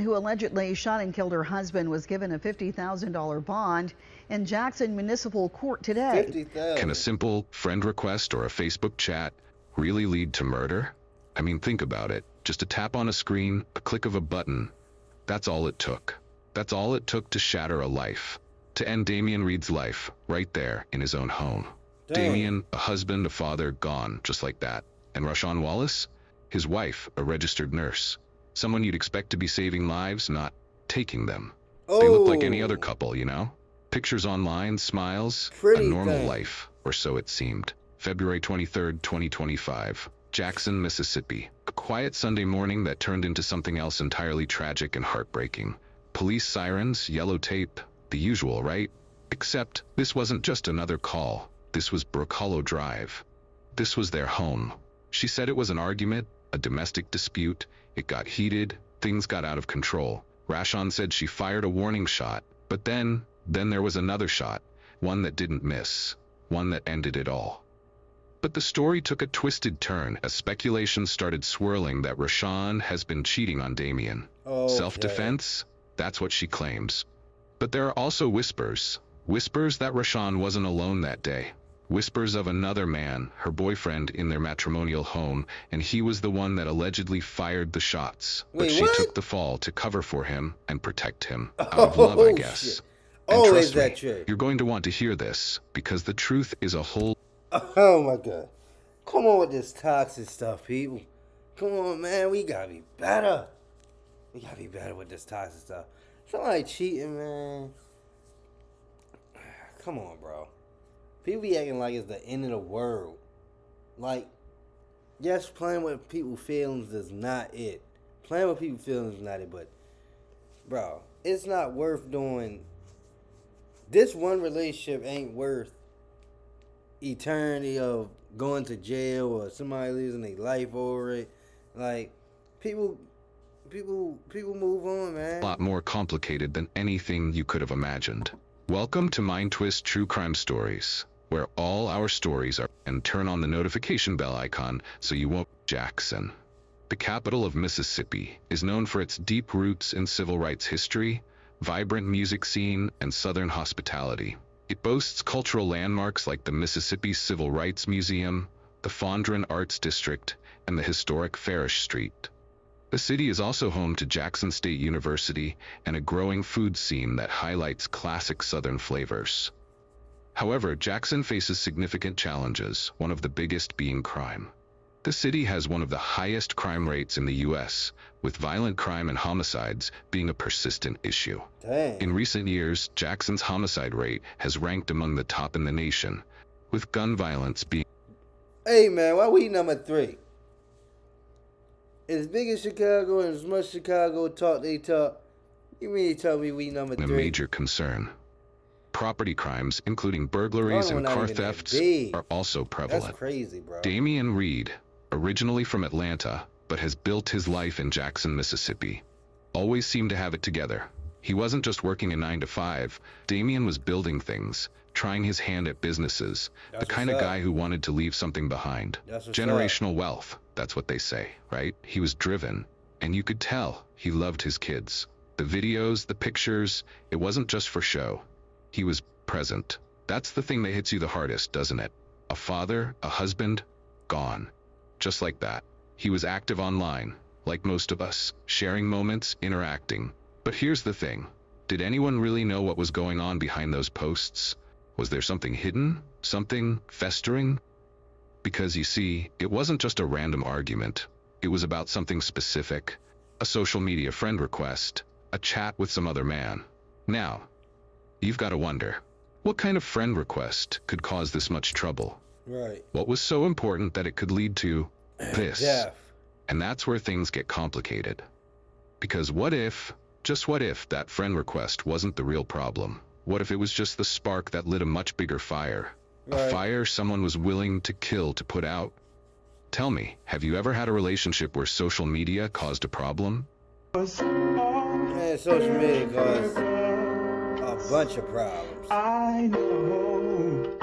who allegedly shot and killed her husband, was given a $50,000 bond in Jackson Municipal Court today. 50,000. Can a simple friend request or a Facebook chat really lead to murder? I mean, think about it. Just a tap on a screen, a click of a button. That's all it took. That's all it took to shatter a life. To end Damian Reed's life, right there in his own home. Dang. Damian, a husband, a father, gone, just like that. And Rashawn Wallace? His wife, a registered nurse. Someone you'd expect to be saving lives, not taking them. Oh. They look like any other couple, you know? Pictures online, smiles, Pretty a normal thing. life, or so it seemed. February 23rd, 2025. Jackson, Mississippi. A quiet Sunday morning that turned into something else entirely tragic and heartbreaking. Police sirens, yellow tape, the usual, right? Except this wasn't just another call. This was Brook Hollow Drive. This was their home. She said it was an argument, a domestic dispute. It got heated, things got out of control. Rashawn said she fired a warning shot, but then there was another shot, one that didn't miss, one that ended it all. But the story took a twisted turn as speculation started swirling that Rashawn has been cheating on Damian. Okay. Self-defense? That's what she claims. But there are also whispers that Rashawn wasn't alone that day. Whispers of another man, her boyfriend, in their matrimonial home, and he was the one that allegedly fired the shots. Wait, but she what? took the fall to cover for him and protect him. Out of love, I guess. Shit. And Oh, trust is that me, true? you're going to want to hear this, because the truth is a whole Oh my god. Come on with this toxic stuff, people. Come on, man. We gotta be better. We gotta be better with this toxic stuff. Somebody cheating, man. Come on, bro. People be acting like it's the end of the world. Like, yes, playing with people's feelings is not it. Playing with people's feelings is not it, but, bro, it's not worth doing. This one relationship ain't worth eternity of going to jail or somebody losing their life over it. Like, people move on, man. lot more complicated than anything you could have imagined. Welcome to Mind Twist True Crime Stories, where all our stories are, and turn on the notification bell icon so you won't. Jackson, the capital of Mississippi, is known for its deep roots in civil rights history, vibrant music scene, and Southern hospitality. It boasts cultural landmarks like the Mississippi Civil Rights Museum, the Fondren Arts District, and the historic Farish Street. The city is also home to Jackson State University and a growing food scene that highlights classic Southern flavors. However, Jackson faces significant challenges, one of the biggest being crime. The city has one of the highest crime rates in the U.S., with violent crime and homicides being a persistent issue. Dang. In recent years, Jackson's homicide rate has ranked among the top in the nation, with gun violence being Hey, man, why we number 3? As big as Chicago and as much Chicago talk they talk, you mean you tell me we number 3? a major concern. Property crimes, including burglaries Oh, and not car even that thefts, big. are also prevalent. That's crazy, bro. Damian Reed, originally from Atlanta, but has built his life in Jackson, Mississippi, always seemed to have it together. He wasn't just working a 9-to-5. Damian was building things, trying his hand at businesses, That's the kind of what's up. guy who wanted to leave something behind. That's what's Generational wealth, that's what they say, right? He was driven, and you could tell he loved his kids. The videos, the pictures, it wasn't just for show. He was present. That's the thing that hits you the hardest, doesn't it? A father, a husband, gone. Just like that. He was active online, like most of us, sharing moments, interacting. But here's the thing. Did anyone really know what was going on behind those posts? Was there something hidden? Something festering? Because you see, it wasn't just a random argument. It was about something specific. A social media friend request. A chat with some other man. Now, you've got to wonder, what kind of friend request could cause this much trouble? Right. What was so important that it could lead to this? Death. And that's where things get complicated. Because what if, just what if, that friend request wasn't the real problem? What if it was just the spark that lit a much bigger fire? A Right. fire someone was willing to kill to put out? Tell me, have you ever had a relationship where social media caused a problem? Man, social media caused a bunch of problems. I know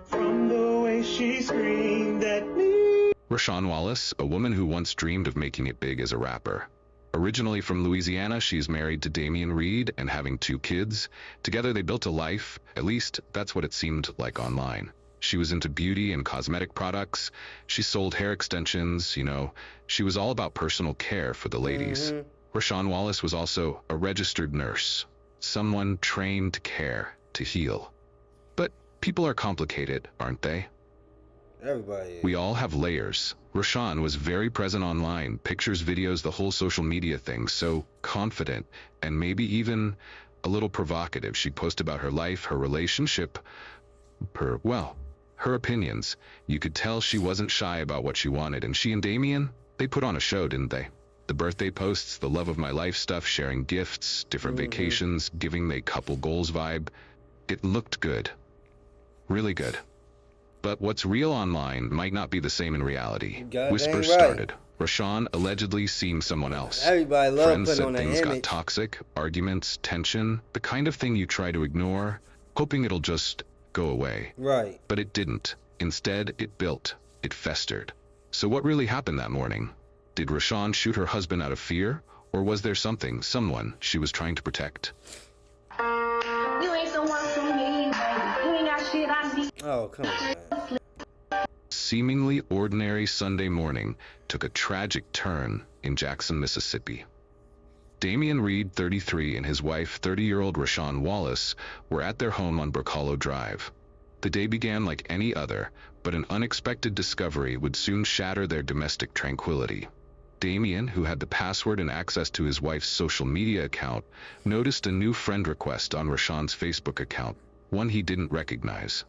from the way she screamed at me. Rashawn Wallace, a woman who once dreamed of making it big as a rapper, Originally from Louisiana, she's married to Damian Reed and having 2 kids. Together they built a life, at least that's what it seemed like online. She was into beauty and cosmetic products. She sold hair extensions, She was all about personal care for the ladies. Rashawn Wallace was also a registered nurse, someone trained to care, to heal. But people are complicated, aren't they? Everybody is. We all have layers. Rashawn was very present online, pictures, videos, the whole social media thing, so confident and maybe even a little provocative. She'd post about her life, her relationship, her opinions. You could tell she wasn't shy about what she wanted, and she and Damian, they put on a show, didn't they? The birthday posts, the love of my life stuff, sharing gifts, different vacations, giving the couple goals vibe. It looked good. Really good. But what's real online might not be the same in reality. Whispers started. Rashawn allegedly seeing someone else. Everybody loves Friends putting said on that things got image. toxic, arguments, tension, the kind of thing you try to ignore, hoping it'll just go away. Right. But it didn't. Instead, it built. It festered. So what really happened that morning? Did Rashawn shoot her husband out of fear? Or was there someone she was trying to protect? You ain't someone for me, baby. You ain't got shit I need. Oh, come on, man. Seemingly ordinary Sunday morning took a tragic turn in Jackson, Mississippi. Damian Reed, 33, and his wife, 30-year-old Rashawn Wallace, were at their home on Brook Hollow Drive. The day began like any other, but an unexpected discovery would soon shatter their domestic tranquility. Damian, who had the password and access to his wife's social media account, noticed a new friend request on Rashawn's Facebook account, one he didn't recognize.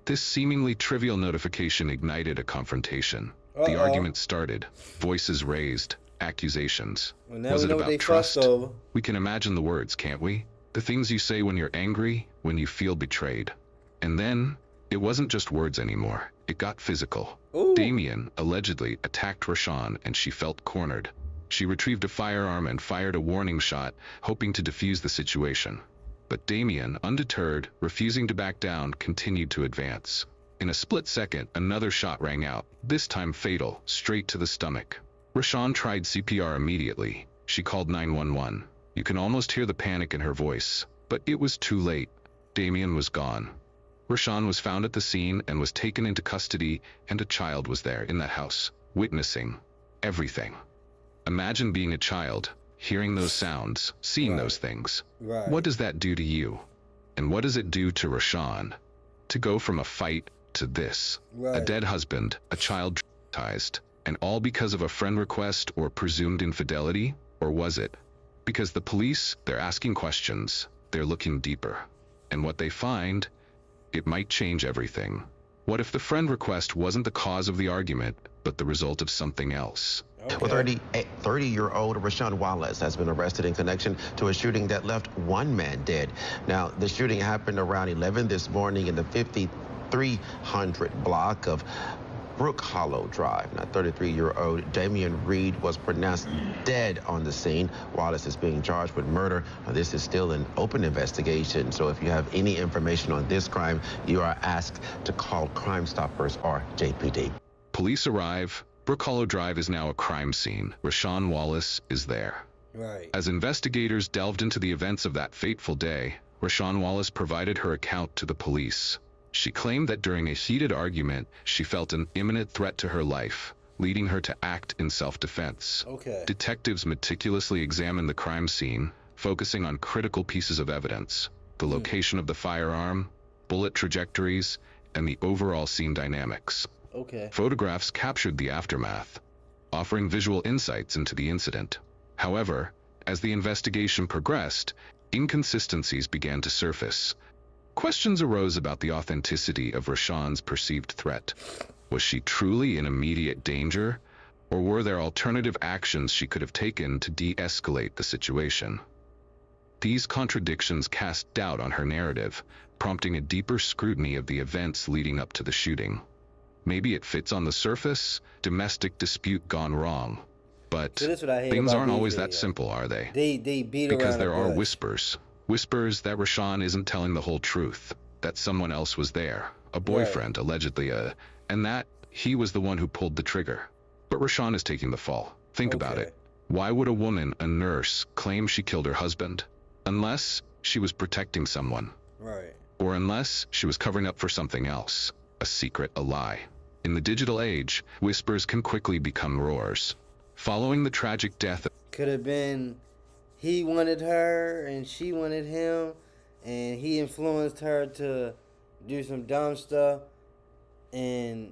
This seemingly trivial notification ignited a confrontation. The argument started, voices raised, accusations. Well, now Was we it know what about they trust? fussed over. We can imagine the words, can't we? The things you say when you're angry, when you feel betrayed. And then, it wasn't just words anymore. It got physical. Ooh. Damian allegedly attacked Rashawn and she felt cornered. She retrieved a firearm and fired a warning shot, hoping to defuse the situation. But Damian, undeterred, refusing to back down, continued to advance. In a split second, another shot rang out, this time fatal, straight to the stomach. Rashawn tried CPR immediately. She called 911. You can almost hear the panic in her voice, but it was too late. Damian was gone. Rashawn was found at the scene and was taken into custody, and a child was there in that house, witnessing everything. Imagine being a child, hearing those sounds, seeing those things. Right. What does that do to you? And what does it do to Rashawn? To go from a fight to this. Right. A dead husband, a child traumatized, and all because of a friend request or presumed infidelity? Or was it? Because the police, they're asking questions, they're looking deeper. And what they find, it might change everything. What if the friend request wasn't the cause of the argument, but the result of something else? Okay. Well, 30-year-old Rashawn Wallace has been arrested in connection to a shooting that left one man dead. Now, the shooting happened around 11 this morning in the 5300 block of Brook Hollow Drive. Now, 33-year-old Damian Reed was pronounced dead on the scene. Wallace is being charged with murder. This is still an open investigation, so if you have any information on this crime, you are asked to call Crime Stoppers or JPD. Police arrive. Brook Hollow Drive is now a crime scene. Rashawn Wallace is there. Right. As investigators delved into the events of that fateful day, Rashawn Wallace provided her account to the police. She claimed that during a heated argument, she felt an imminent threat to her life, leading her to act in self-defense. Okay. Detectives meticulously examined the crime scene, focusing on critical pieces of evidence, the location of the firearm, bullet trajectories, and the overall scene dynamics. Okay. Photographs captured the aftermath, offering visual insights into the incident. However, as the investigation progressed, inconsistencies began to surface. Questions arose about the authenticity of Rashawn's perceived threat. Was she truly in immediate danger, or were there alternative actions she could have taken to de-escalate the situation? These contradictions cast doubt on her narrative, prompting a deeper scrutiny of the events leading up to the shooting. Maybe it fits on the surface, domestic dispute gone wrong. But So this is what I hate things about aren't these always that videos. simple, are they? They beat around Because the there are bush. whispers. Whispers that Rashawn isn't telling the whole truth, that someone else was there, a boyfriend, allegedly, and that he was the one who pulled the trigger. But Rashawn is taking the fall. Think about Okay. it. Why would a woman, a nurse, claim she killed her husband? Unless she was protecting someone. Right. Or unless she was covering up for something else. A secret, a lie. In the digital age, whispers can quickly become roars. Following the tragic death Could have been he wanted her and she wanted him, and he influenced her to do some dumb stuff, and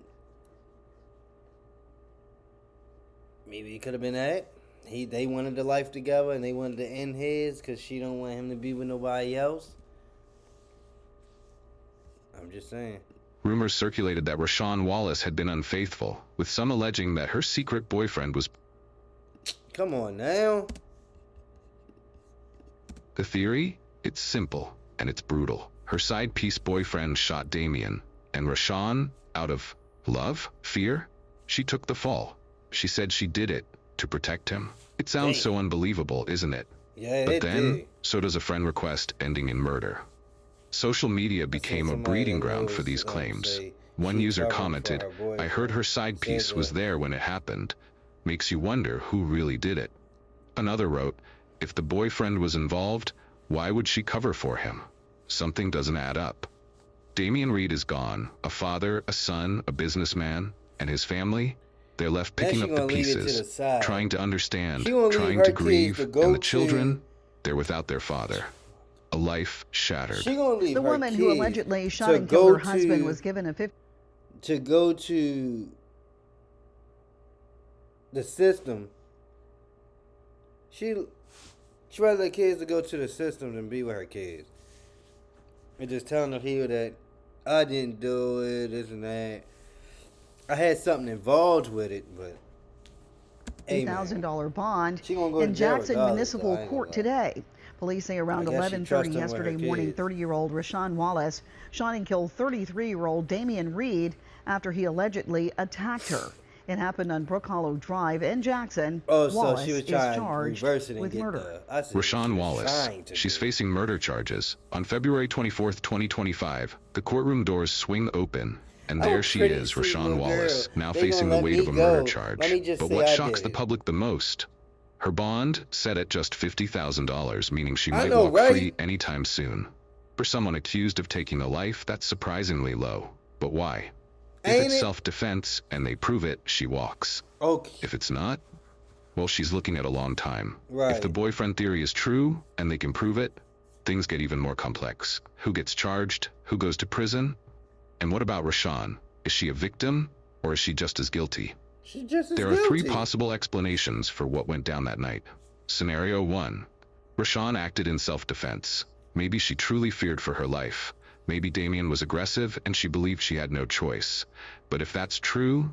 maybe it could have been that. They wanted the life together and they wanted to end his because she don't want him to be with nobody else. I'm just saying. rumors circulated that Rashawn Wallace had been unfaithful, with some alleging that her secret boyfriend was. Come on now. The theory? It's simple, and it's brutal. Her side piece boyfriend shot Damien, and Rashawn, out of love, fear, she took the fall. She said she did it to protect him. It sounds Damn. so unbelievable, isn't it? Yeah, But it then, did. so does a friend request ending in murder. Social media became a somebody breeding that ground knows, for these claims. say One she user covered for commented, her boyfriend. "I heard her side Said piece was that. there when it happened. Makes you wonder who really did it." Another wrote, "If the boyfriend was involved, why would she cover for him? Something doesn't add up." Damian Reed is gone, a father, a son, a businessman, and his family, they're left Now picking she up the gonna leave it to pieces, the side. trying to understand, She gonna leave trying her to kids grieve, to go and the to- children, they're without their father. A life shattered. She gonna leave The her woman who kids allegedly shot to and killed her go husband to- was given a to go to the system. She rather the kids to go to the system than be with her kids. And just telling the people that I didn't do it, this and that. I had something involved with it, but hey, man. $50,000 bond She gonna go to in jail Jackson regardless, Municipal though, I ain't Court gonna lie. today. Police say around I guess she 11:30 trusts him with her yesterday morning, kids. 30-year-old Rashawn Wallace shot and killed 33-year-old Damian Reed after he allegedly attacked her. It happened on Brook Hollow Drive in Jackson. Oh, so Wallace she was is trying to charged reverse it and with get murder. the. I see what she Rashawn was Wallace. trying to She's do. facing murder charges. On February 24th, 2025, the courtroom doors swing open, and I'm a there she pretty is, sweet Rashawn little Wallace, girl. now They facing gonna the let weight me of a murder go. charge. Let me just But say what I shocks did the it. public the most? Her bond set at just $50,000, meaning she I might know, walk right? free anytime soon. For someone accused of taking a life, that's surprisingly low. But why? If Ain't it's it? self-defense and they prove it, she walks. Okay. If it's not, well, she's looking at a long time. Right. If the boyfriend theory is true and they can prove it, things get even more complex. Who gets charged? Who goes to prison? And what about Rashawn? Is she a victim or is she just as guilty? She's just as There are three guilty. possible explanations for what went down that night. Scenario 1. Rashawn acted in self-defense. Maybe she truly feared for her life. Maybe Damien was aggressive and she believed she had no choice. But if that's true,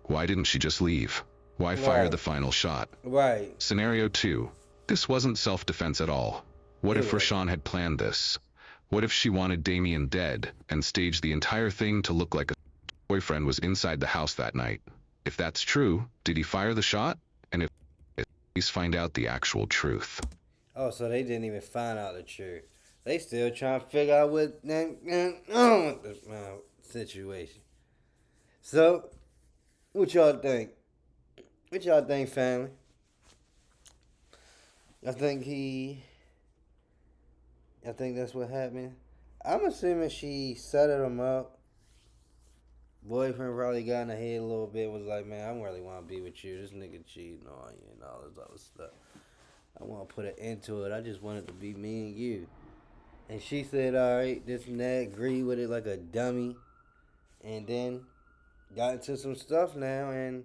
why didn't she just leave? Why fire Right. the final shot? Right. Scenario 2. This wasn't self-defense at all. What It if was. Rashawn had planned this? What if she wanted Damien dead and staged the entire thing to look like a boyfriend was inside the house that night? If that's true, did he fire the shot? And if police find out the actual truth? Oh, so they didn't even find out the truth. They still trying to figure out what the situation. So, what y'all think? What y'all think, family? I think that's what happened. I'm assuming she set him up. Boyfriend probably got in her head a little bit. Was like, man, I really want to be with you. This nigga cheating on you and all this other stuff. I want to put an end to it. I just want it to be me and you. And she said, all right, this and that. Agreed with it like a dummy. And then got into some stuff now. And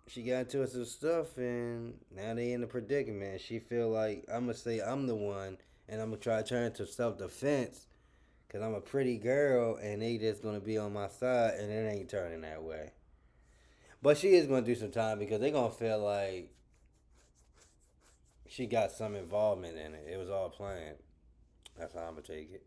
she got into some stuff. And now they in a predicament. She feel like, I'm going to say I'm the one. And I'm going to try to turn it to self-defense. Because I'm a pretty girl. And they just going to be on my side. And it ain't turning that way. But she is going to do some time. Because they going to feel like she got some involvement in it. It was all planned. That's how I'm going to take it.